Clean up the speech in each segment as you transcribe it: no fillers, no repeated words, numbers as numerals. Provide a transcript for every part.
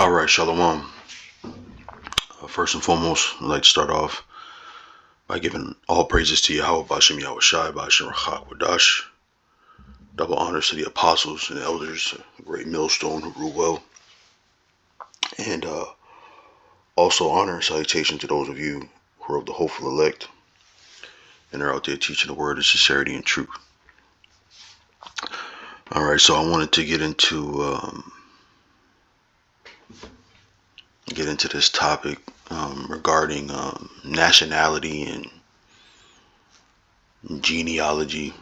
All right, Shalom. First and foremost, I'd like to start off by giving all praises to Yahweh Bashem Yahweh Shai Bashem Rachak Wadash. Double honors to the apostles and elders, a great millstone who rule well. And also honor and salutation to those of you who are of the hopeful elect and are out there teaching the word of sincerity and truth. All right, so I wanted to get into this topic regarding nationality and genealogy,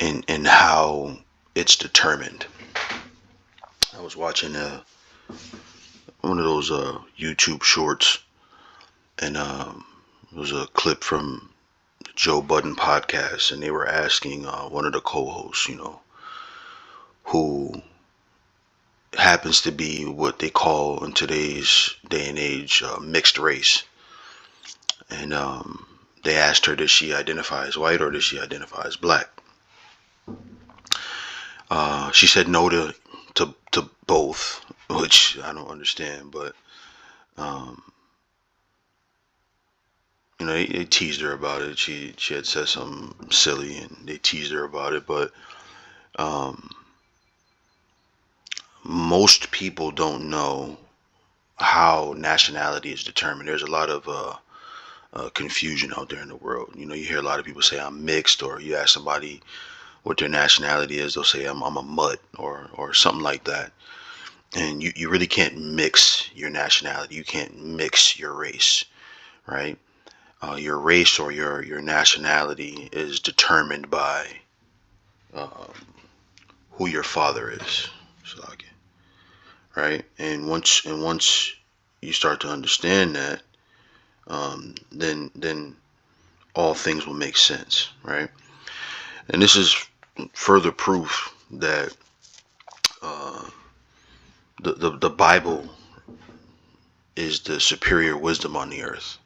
and how it's determined. I was watching one of those YouTube shorts, and it was a clip from the Joe Budden podcast, and they were asking one of the co-hosts, who happens to be what they call in today's day and age mixed race, and they asked her, does she identify as white or does she identify as black? She said no to both, which I don't understand, but they teased her about it. She had said something silly, and they teased her about it. But most people don't know how nationality is determined. There's a lot of confusion out there in the world. You hear a lot of people say I'm mixed, or you ask somebody what their nationality is, they'll say I'm a mutt or something like that. And you really can't mix your nationality. You can't mix your race, right? Your race or your nationality is determined by who your father is, right? And once you start to understand that, then all things will make sense, right? And this is further proof that the Bible is the superior wisdom on the earth.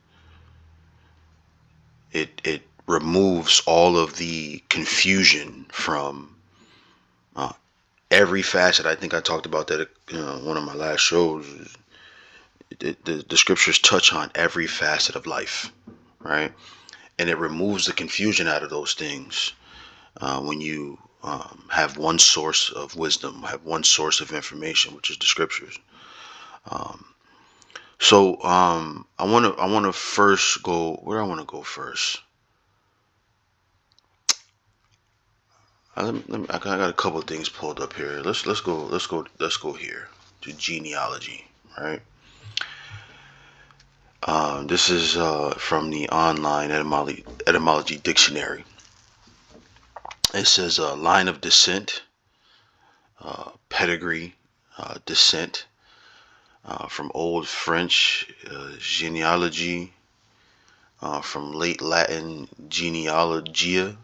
It removes all of the confusion from every facet. I think I talked about that one of my last shows. The scriptures touch on every facet of life, right? And it removes the confusion out of those things when you have one source of wisdom, have one source of information, which is the scriptures. So I want to first go where I want to go first. I got a couple of things pulled up here. Let's go here to genealogy, right? This is from the online etymology dictionary. It says line of descent, pedigree, descent, from Old French genealogy, from late Latin genealogia,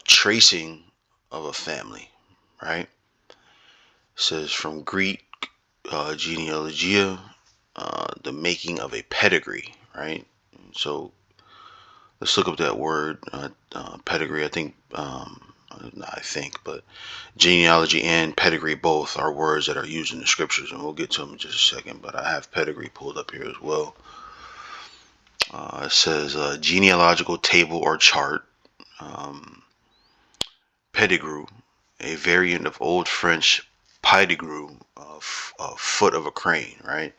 tracing of a family, right? It says from Greek genealogia, the making of a pedigree, right? So let's look up that word, pedigree. But genealogy and pedigree both are words that are used in the scriptures, and we'll get to them in just a second. But I have pedigree pulled up here as well. It says genealogical table or chart, pedigree, a variant of Old French pedigree, foot of a crane, right?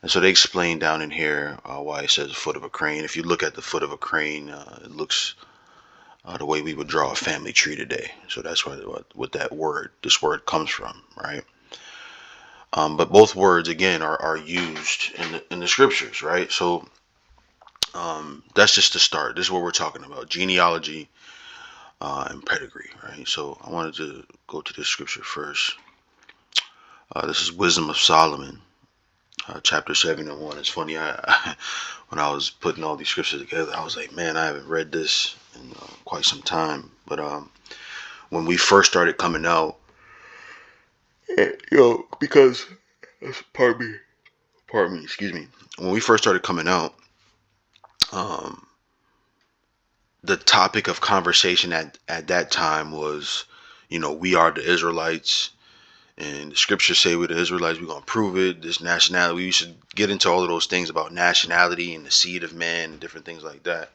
And so they explain down in here why it says foot of a crane. If you look at the foot of a crane, it looks the way we would draw a family tree today. So that's what this word comes from, right? But both words again are used in the scriptures, right? So that's just the start. This is what we're talking about: genealogy and pedigree, right? So I wanted to go to this scripture first. This is Wisdom of Solomon, chapter 7:1. It's funny, when I was putting all these scriptures together, I was like, man, I haven't read this in quite some time. But when we first started coming out, because pardon me, excuse me. When we first started coming out, the topic of conversation at that time was, we are the Israelites, And the scriptures say we're the Israelites, we're gonna prove it. This nationality, we used to get into all of those things about nationality and the seed of man and different things like that.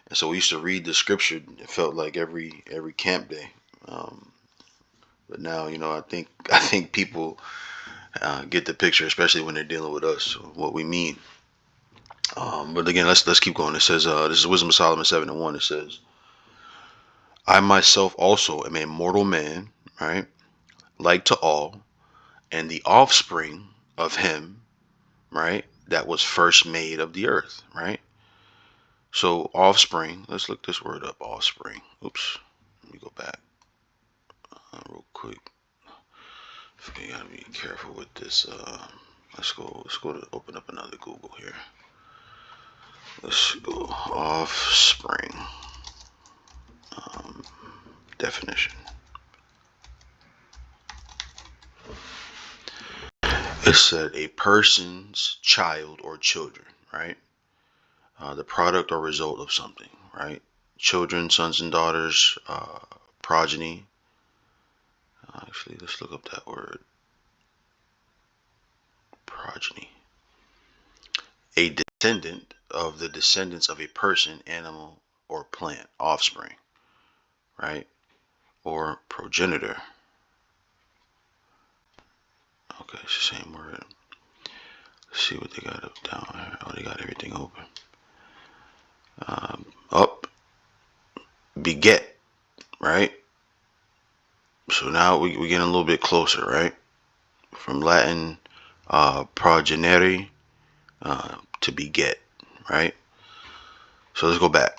And so we used to read the scripture. It felt like every camp day. Um, but now, I think people get the picture, especially when they're dealing with us, what we mean. But again, let's keep going. It says, this is Wisdom of Solomon 7:1. It says, I myself also am a mortal man, right? Like to all, and the offspring of him, right? That was first made of the earth, right? So offspring, let's look this word up, offspring. Oops, let me go back real quick. You gotta be careful with this. Let's go to open up another Google here. Let's go offspring um, definition. It said a person's child or children, right? The product or result of something, right? Children, sons and daughters, progeny. Actually, let's look up that word, progeny. A descendant of the descendants of a person, animal, or plant, offspring, right? Or progenitor. Okay, it's the same word. Let's see what they got up down here. Oh, they got everything open. Up, beget, right? So now we're getting a little bit closer, right? From Latin, progenere, to beget, right? So let's go back.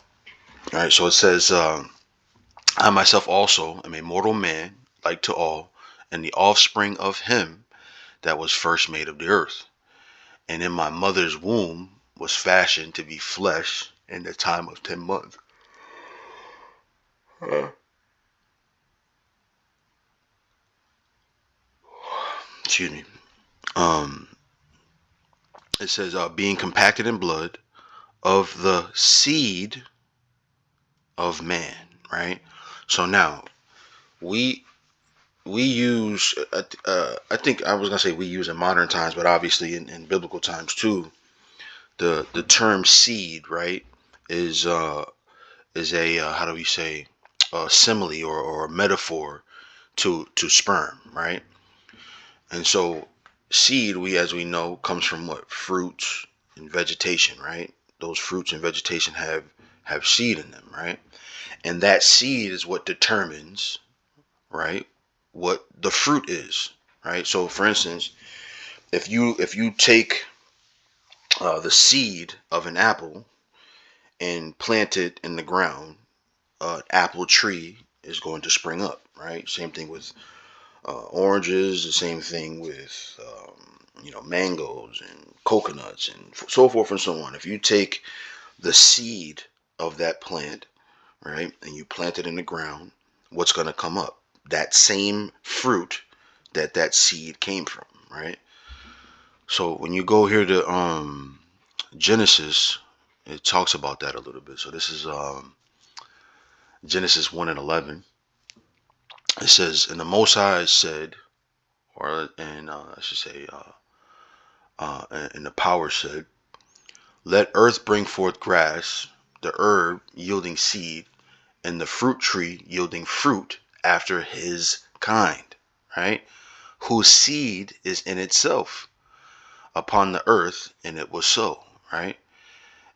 All right, so it says, I myself also am a mortal man, like to all, and the offspring of him that was first made of the earth. And in my mother's womb was fashioned to be flesh in the time of 10 months. Excuse me. Um, it says, being compacted in blood of the seed of man, right? So now we we use I think I was gonna say we use in modern times, but obviously in biblical times too, the term seed, right, is a how do we say, a simile or a metaphor to sperm, right? And so seed, we as we know, comes from what? Fruits and vegetation, right? Those fruits and vegetation have seed in them, right? And that seed is what determines, right, what the fruit is, right? So for instance, if you take the seed of an apple and plant it in the ground, an apple tree is going to spring up, right? Same thing with oranges, the same thing with mangoes and coconuts and so forth and so on. If you take the seed of that plant, right, and you plant it in the ground, what's going to come up? That same fruit that seed came from, right? So when you go here to Genesis, it talks about that a little bit. So this is Genesis 1:11. It says, and the Most High said, or and I should say, and the power said, let earth bring forth grass, the herb yielding seed, and the fruit tree yielding fruit after his kind, right? Whose seed is in itself upon the earth, and it was so, right?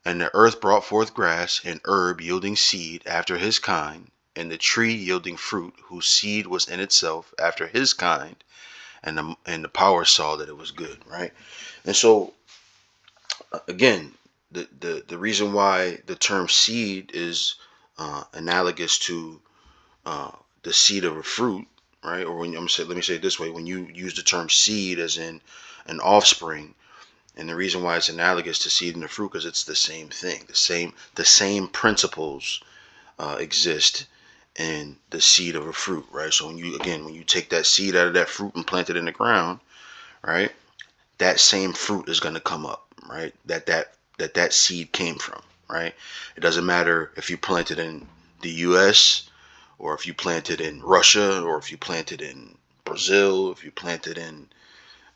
And the earth brought forth grass and herb yielding seed after his kind, and the tree yielding fruit, whose seed was in itself after his kind, and the power saw that it was good, right? And so again, the reason why the term seed is analogous to uh, the seed of a fruit, right? Or let me say it this way: when you use the term seed as in an offspring, and the reason why it's analogous to seed and the fruit, because it's the same thing, the same principles exist in the seed of a fruit, right? So when you take that seed out of that fruit and plant it in the ground, right, that same fruit is going to come up, right? That seed came from, right? It doesn't matter if you plant it in the U.S. or if you plant it in Russia or if you plant it in Brazil, if you plant it in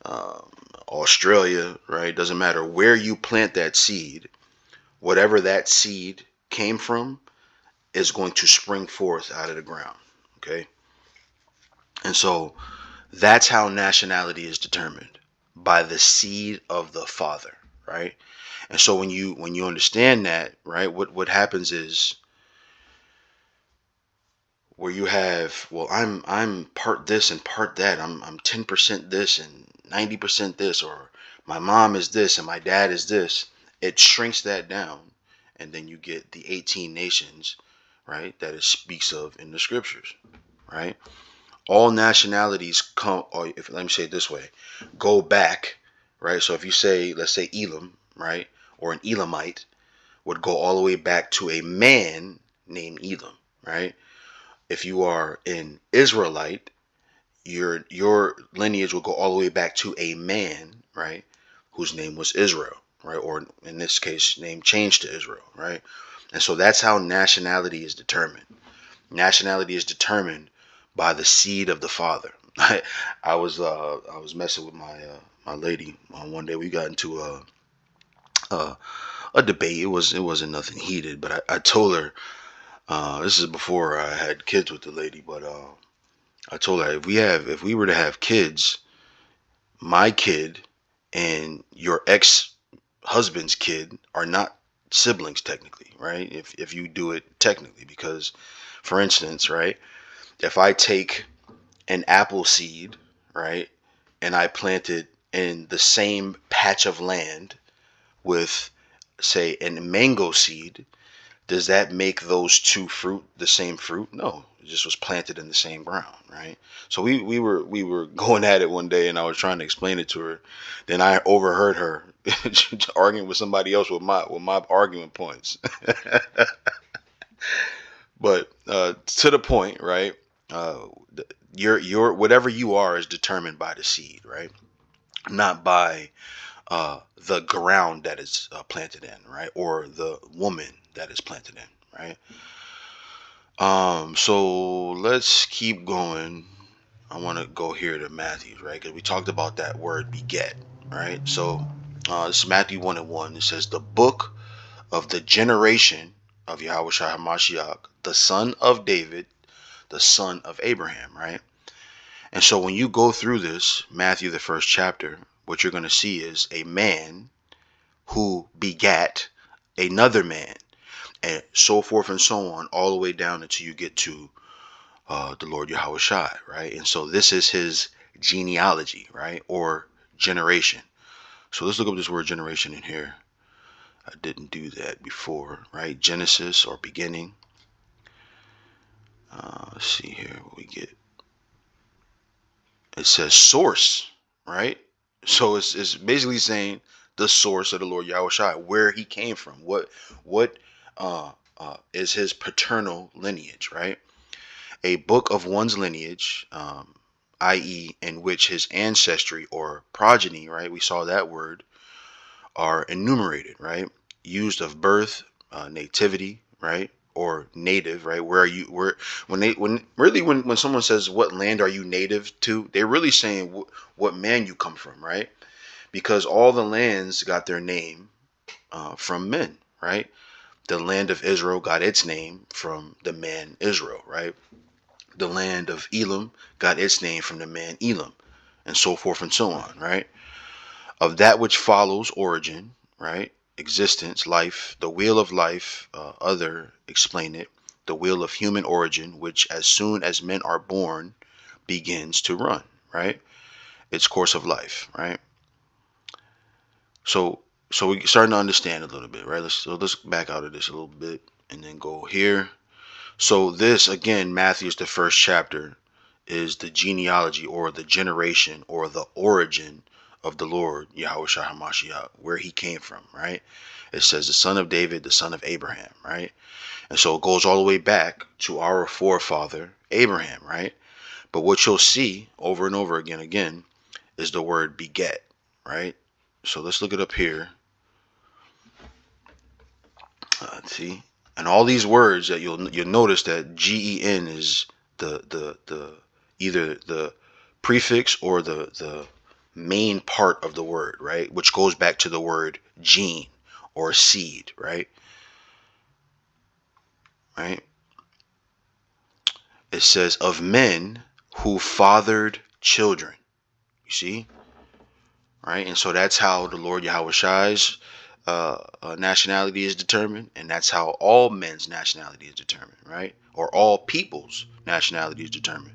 um, Australia, right? Doesn't matter where you plant that seed, whatever that seed came from is going to spring forth out of the ground. Okay. And so that's how nationality is determined, by the seed of the father, right? And so when you understand that, right, what happens is, where you have, well, I'm part this and part that. I'm 10% this and 90% this, or my mom is this and my dad is this. It shrinks that down, and then you get the 18 nations, right, that it speaks of in the scriptures, right? All nationalities come, or if, let me say it this way, go back, right? So if you say, let's say Elam, right, or an Elamite would go all the way back to a man named Elam, right? If you are an Israelite, your lineage will go all the way back to a man, right, whose name was Israel, right, or in this case, name changed to Israel, right? And so that's how nationality is determined. Nationality is determined by the seed of the father. I was messing with my lady one day. We got into a a debate. It wasn't nothing heated, but I told her, this is before I had kids with the lady, but I told her, if we were to have kids, my kid and your ex husband's kid are not siblings technically, right? If you do it technically, because, for instance, right, if I take an apple seed, right, and I plant it in the same patch of land with, say, a mango seed, does that make those two fruit the same fruit? No, it just was planted in the same ground, right? So we were going at it one day, and I was trying to explain it to her. Then I overheard her arguing with somebody else with my argument points. But to the point, right? Uh, your whatever you are is determined by the seed, right? Not by the ground that is planted in, right? Or the woman that is planted in, right? So let's keep going. I want to go here to Matthew, right? Because we talked about that word beget, right? So this is Matthew 1 and 1. It says, the book of the generation of Yahweh Shai HaMashiach, the son of David, the son of Abraham, right? And so when you go through this, Matthew, the first chapter, what you're going to see is a man who begat another man, and so forth and so on, all the way down until you get to the Lord Yahweh Shai, right? And so this is his genealogy, right? Or generation. So let's look up this word generation in here. I didn't do that before, right? Genesis, or beginning. Let's see here what we get. It says source, right? So it's basically saying the source of the Lord Yahweh Shai, where he came from, what is his paternal lineage, right? A book of one's lineage, i.e., in which his ancestry or progeny, right? We saw that word, are enumerated, right? Used of birth, nativity, right? Or native, right? Where are you? Where when someone says what land are you native to, they're really saying what man you come from, right? Because all the lands got their name from men, right? The land of Israel got its name from the man Israel, right? The land of Elam got its name from the man Elam, and so forth and so on, right? Of that which follows origin, right? Existence, life, the wheel of life, other explain it, the wheel of human origin, which as soon as men are born begins to run, right? Its course of life, right? So we're starting to understand a little bit, right? Let's back out of this a little bit and then go here. So this again, Matthew's the first chapter, is the genealogy or the generation or the origin of the Lord Yahweh Shai HaMashiach, where he came from, right? It says the son of David, the son of Abraham, right? And so it goes all the way back to our forefather Abraham, right? But what you'll see over and over again is the word beget, right? So let's look it up here. See, and all these words that you'll notice that GEN is the either the prefix or the main part of the word, right? Which goes back to the word gene or seed, right? Right? It says of men who fathered children. You see? Right? And so that's how the Lord Yahweh Shai's nationality is determined, and that's how all men's nationality is determined, right? Or all people's nationality is determined.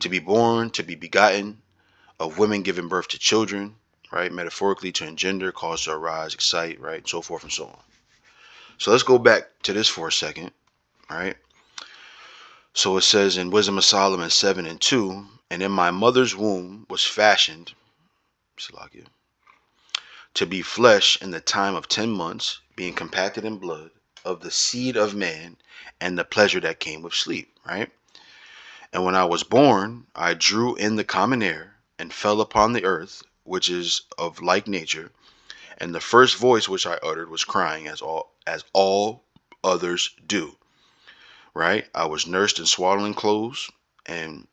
To be born, to be begotten, of women giving birth to children, right? Metaphorically, to engender, cause to arise, excite, right? So forth and so on. So let's go back to this for a second, right? So it says in Wisdom of Solomon 7:2, and in my mother's womb was fashioned, Salakia, to be flesh in the time of 10 months, being compacted in blood, of the seed of man, and the pleasure that came with sleep, right? And when I was born, I drew in the common air, and fell upon the earth, which is of like nature, and the first voice which I uttered was crying, as all others do, right? I was nursed in swaddling clothes, and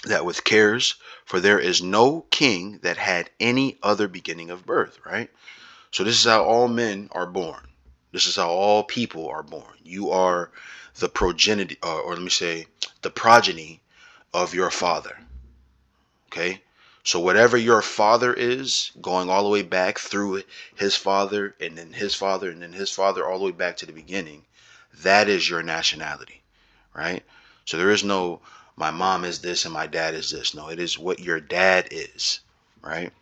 that with cares, for there is no king that had any other beginning of birth, right? So this is how all men are born. This is how all people are born. You are the progeny, or let me say, the progeny of your father. Okay? So whatever your father is, going all the way back through his father, and then his father, and then his father, all the way back to the beginning, that is your nationality, right? So there is no, my mom is this and my dad is this. No, it is what your dad is, right?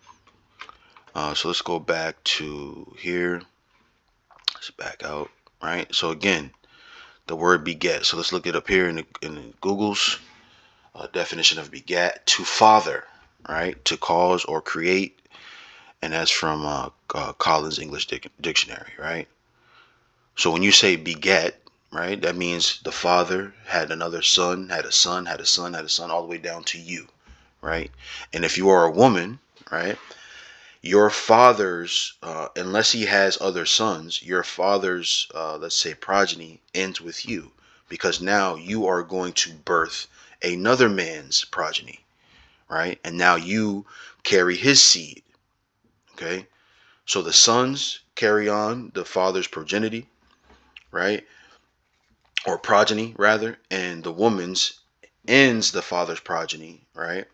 So let's go back to here. Let's back out, right? So again, the word beget. So let's look it up here in Google's definition of beget: to father, right? To cause or create, and that's from Collins English Dictionary, right? So when you say beget, right, that means the father had another son, had a son, had a son, had a son, all the way down to you, right? And if you are a woman, right, your father's, unless he has other sons, your father's, let's say, progeny ends with you, because now you are going to birth another man's progeny, right? And now you carry his seed, okay? So the sons carry on the father's progeny, right? Or progeny, rather, and the woman's ends the father's progeny, right?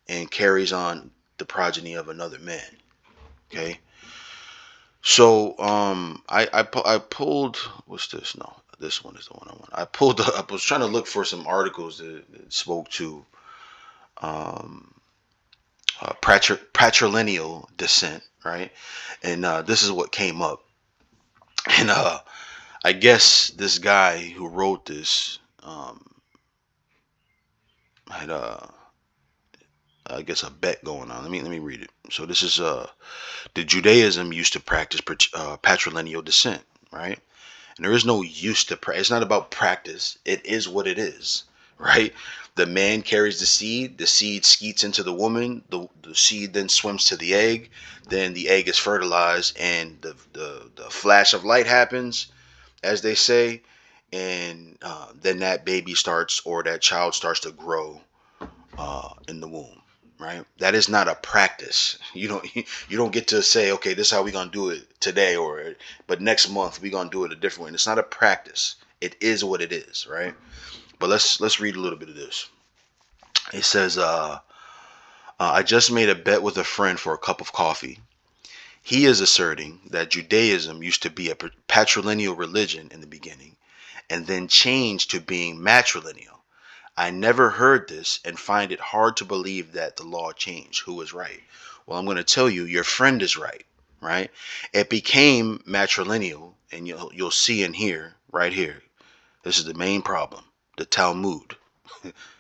And carries on the progeny of another man, okay? So I pulled, what's this? No, this one is the one I want. I was trying to look for some articles that spoke to um, patrilineal descent, right? And this is what came up. And I guess this guy who wrote this had I guess a bet going on. Let me read it. So this is the Judaism used to practice patrilineal descent, right? And there is no use to it's not about practice. It is what it is, right? The man carries the seed skeets into the woman, the seed then swims to the egg, then the egg is fertilized, and the flash of light happens, as they say, and then that baby starts, or that child starts to grow in the womb, right? That is not a practice. You don't get to say, okay, this is how we're gonna do it today, but next month we're gonna do it a different way. And it's not a practice. It is what it is, right? But let's read a little bit of this. It says, I just made a bet with a friend for a cup of coffee. He is asserting that Judaism used to be a patrilineal religion in the beginning, and then changed to being matrilineal. I never heard this and find it hard to believe that the law changed. Who is right? Well, I'm going to tell you, your friend is right, right? It became matrilineal, and you'll see in here, right here. This is the main problem, the Talmud.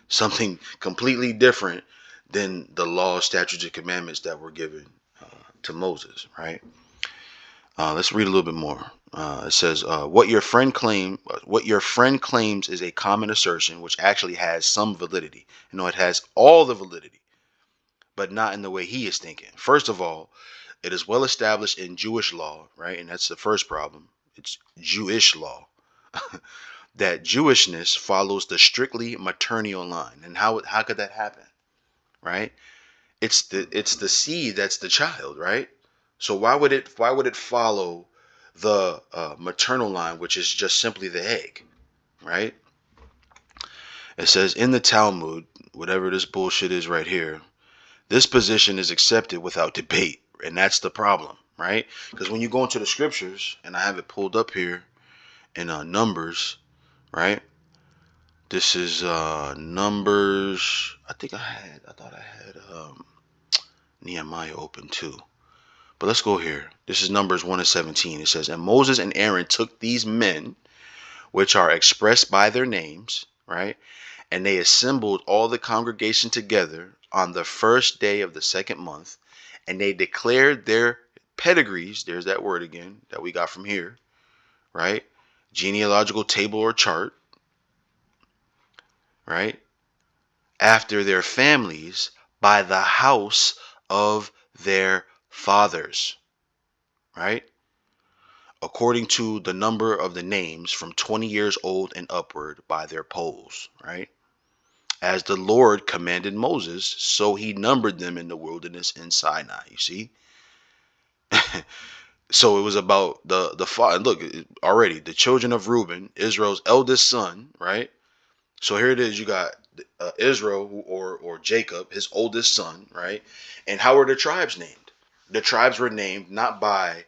Something completely different than the law, statutes, and commandments that were given to Moses, right? Let's read a little bit more. It says, what your friend claims is a common assertion, which actually has some validity. It has all the validity, but not in the way he is thinking. First of all, it is well established in Jewish law, right? And that's the first problem. It's Jewish law that Jewishness follows the strictly maternal line. And how could that happen? right? It's the seed that's the child, right? So why would it follow the maternal line, which is just simply the egg, right? It says in the Talmud, whatever this bullshit is right here, this position is accepted without debate, and that's the problem, right? Because when you go into the scriptures, and I have it pulled up here in Numbers, right? This is Numbers. I thought I had Nehemiah open too. But let's go here. This is Numbers 1 and 17. It says, and Moses and Aaron took these men, which are expressed by their names, right? And they assembled all the congregation together on the first day of the second month, and they declared their pedigrees. There's that word again that we got from here, right? Genealogical table or chart, right? After their families by the house of their fathers, right? According to the number of the names from 20 years old and upward by their polls, right? As the Lord commanded Moses, so he numbered them in the wilderness in Sinai. You see? So it was about the father. Look, already the children of Reuben, Israel's eldest son, right? So here it is. You got Israel or Jacob, his oldest son, right? And how are the tribes named? The tribes were named not by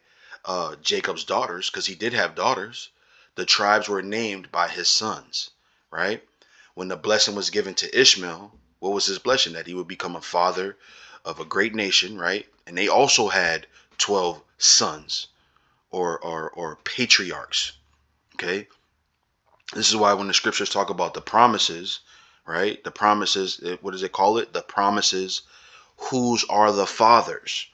Jacob's daughters, because he did have daughters. The tribes were named by his sons, right? When the blessing was given to Ishmael, what was his blessing? That he would become a father of a great nation, right? And they also had 12 sons or patriarchs, okay? This is why when the scriptures talk about the promises, right? The promises, what does it call it? The promises, whose are the fathers,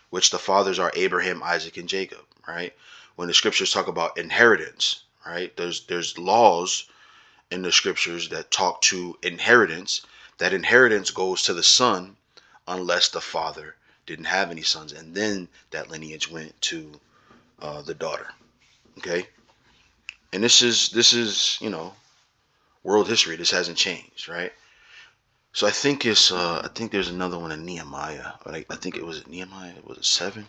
which the fathers are Abraham, Isaac, and Jacob, right? When the scriptures talk about inheritance, right? There's laws in the scriptures that talk to inheritance. That inheritance goes to the son unless the father didn't have any sons, and then that lineage went to the daughter. Okay, and this is world history. This hasn't changed, right? So I think there's another one in Nehemiah. I think it was Nehemiah. Was it 7?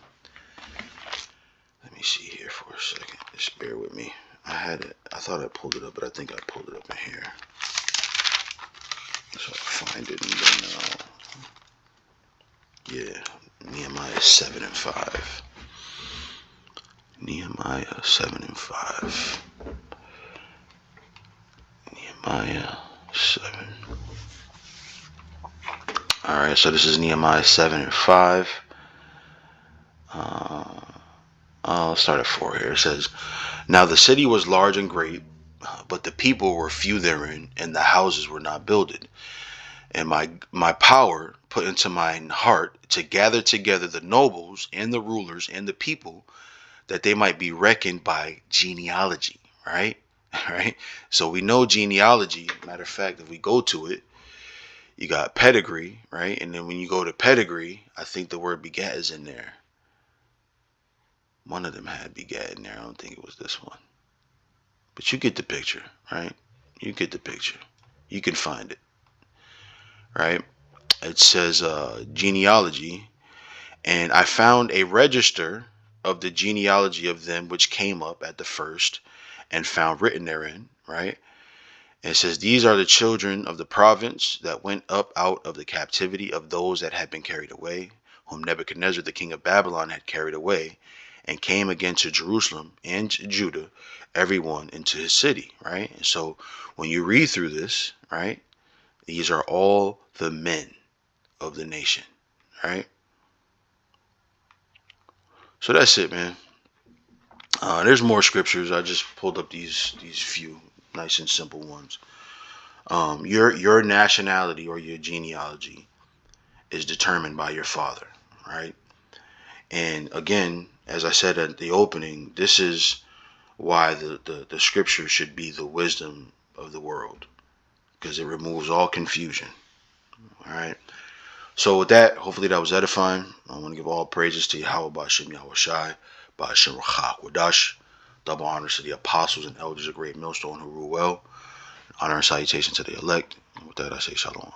Let me see here for a second. Just bear with me. I had it. I thought I pulled it up, but I think I pulled it up in here. So I find it and then Nehemiah 7 and 5. Nehemiah 7 and 5. Nehemiah 7. Alright, so this is Nehemiah 7 and 5. I'll start at 4 here. It says, now the city was large and great, but the people were few therein, and the houses were not builded. And my power put into mine heart to gather together the nobles and the rulers and the people, that they might be reckoned by genealogy, right? Right? So we know genealogy. Matter of fact, if we go to it, you got pedigree, right? And then when you go to pedigree, I think the word begat is in there. One of them had begat in there. I don't think it was this one. But you get the picture, right? You get the picture. You can find it, right? It says genealogy. And I found a register of the genealogy of them which came up at the first, and found written therein, right? And it says, these are the children of the province that went up out of the captivity of those that had been carried away, whom Nebuchadnezzar the king of Babylon had carried away, and came again to Jerusalem and Judah, everyone into his city, right? And so when you read through this, right, these are all the men of the nation, right? So that's it, man. There's more scriptures. I just pulled up these few nice and simple ones. Your nationality or your genealogy is determined by your father, right? And again, as I said at the opening, this is why the scripture should be the wisdom of the world, because it removes all confusion. All right. So with that, hopefully that was edifying. I want to give all praises to Yahweh Ba'ashem Yahweh Shai, Ba'ashem Rachak Wadash. Double honors to the apostles and elders of Great Millstone who rule well. Honor and salutation to the elect. And with that, I say shalom.